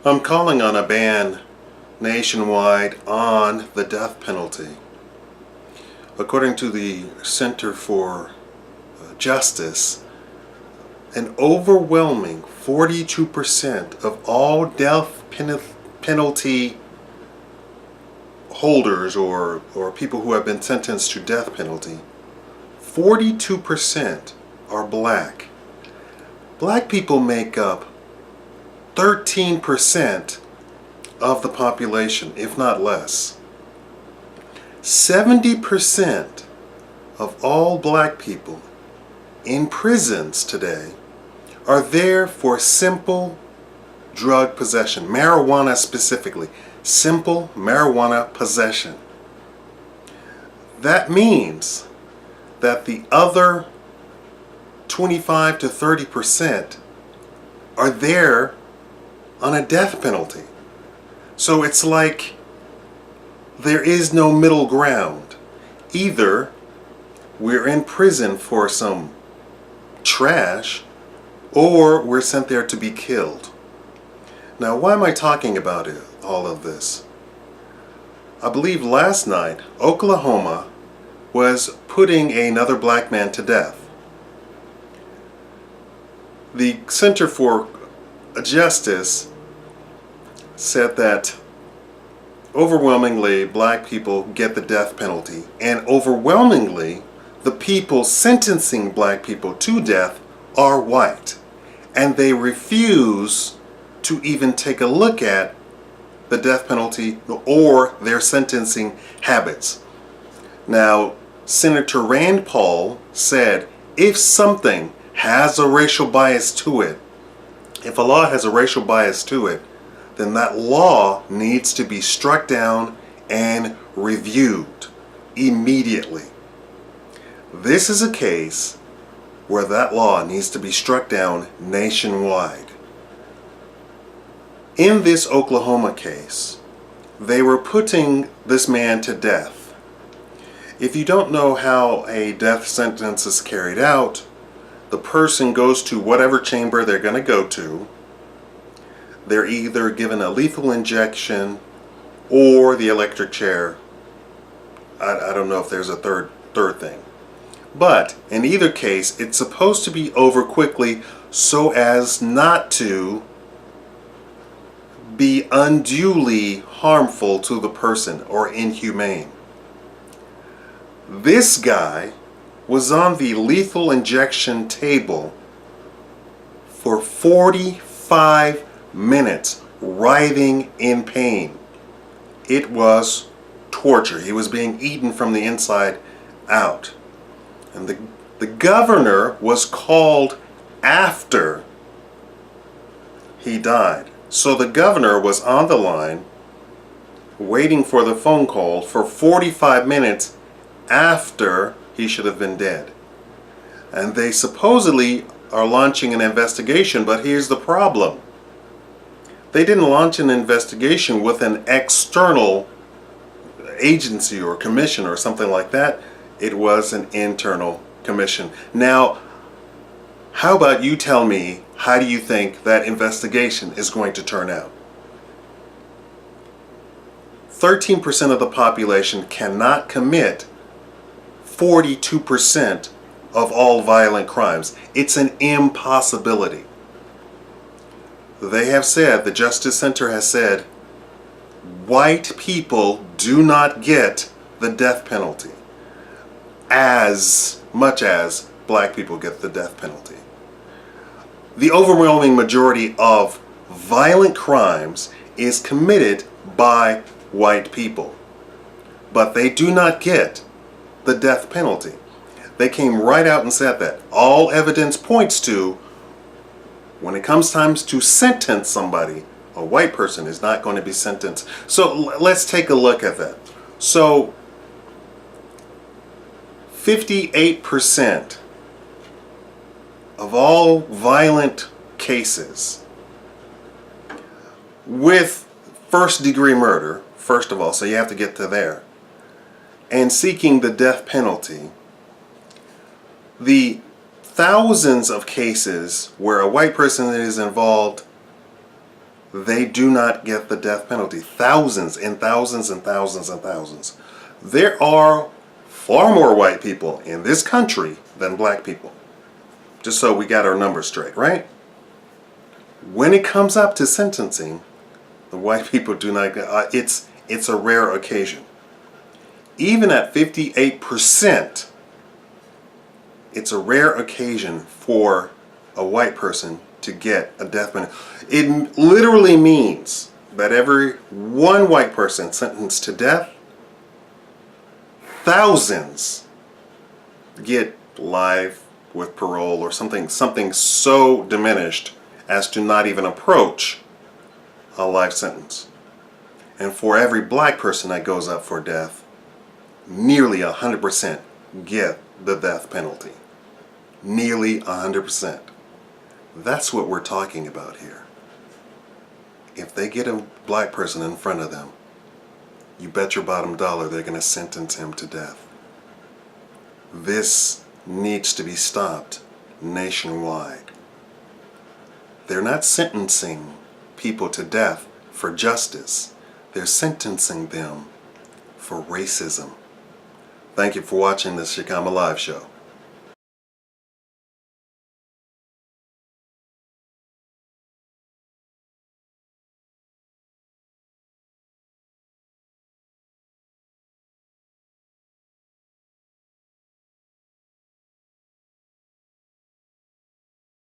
I'm calling on a ban nationwide on the death penalty. According to the Center for Justice, an overwhelming 42% of all death penalty holders or people who have been sentenced to death penalty, 42% are black. Black people make up 13% of the population, if not less. 70% of all black people in prisons today are there for simple drug possession, marijuana specifically, simple marijuana possession. That means that the other 25 to 30% are there on a death penalty. So it's like there is no middle ground. Either we're in prison for some trash, or we're sent there to be killed. Now, why am I talking about all of this? I believe last night, Oklahoma was putting another black man to death. The Center for Justice said that overwhelmingly black people get the death penalty, and overwhelmingly the people sentencing black people to death are white, and they refuse to even take a look at the death penalty or their sentencing habits. Now, Senator Rand Paul said if something has a racial bias to it, if a law has a racial bias to it, then that law needs to be struck down and reviewed immediately. This is a case where that law needs to be struck down nationwide. In this Oklahoma case, they were putting this man to death. If you don't know how a death sentence is carried out, the person goes to whatever chamber they're going to go to. They're either given a lethal injection or the electric chair. I don't know if there's a third thing. But in either case, it's supposed to be over quickly so as not to be unduly harmful to the person or inhumane. This guy was on the lethal injection table for 45 minutes, writhing in pain. It was torture. He was being eaten from the inside out. And the governor was called after he died. So the governor was on the line waiting for the phone call for 45 minutes after he should have been dead. And they supposedly are launching an investigation, but here's the problem. They didn't launch an investigation with an external agency or commission or something like that. It was an internal commission. Now, how about you tell me, how do you think that investigation is going to turn out? 13% of the population cannot commit 42% of all violent crimes. It's an impossibility. They have said, the Justice Center has said, white people do not get the death penalty as much as black people get the death penalty. The overwhelming majority of violent crimes is committed by white people, but they do not get the death penalty. They came right out and said that. All evidence points to, when it comes time to sentence somebody, a white person is not going to be sentenced. So let's take a look at that. So 58% of all violent cases with first-degree murder, first of all, so you have to get to there, and seeking the death penalty, the thousands of cases where a white person is involved they do not get the death penalty. Thousands and thousands and thousands and thousands. There are far more white people in this country than black people. Just so we got our numbers straight, right? When it comes up to sentencing, the white people do not get, it's a rare occasion. Even at 58%, it's a rare occasion for a white person to get a death penalty. It literally means that every one white person sentenced to death, thousands get life with parole or something so diminished as to not even approach a life sentence. And for every black person that goes up for death, nearly 100% get the death penalty. Nearly 100%. That's what we're talking about here. If they get a black person in front of them, you bet your bottom dollar they're going to sentence him to death. This needs to be stopped nationwide. They're not sentencing people to death for justice. They're sentencing them for racism. Thank you for watching this Shikama Live Show.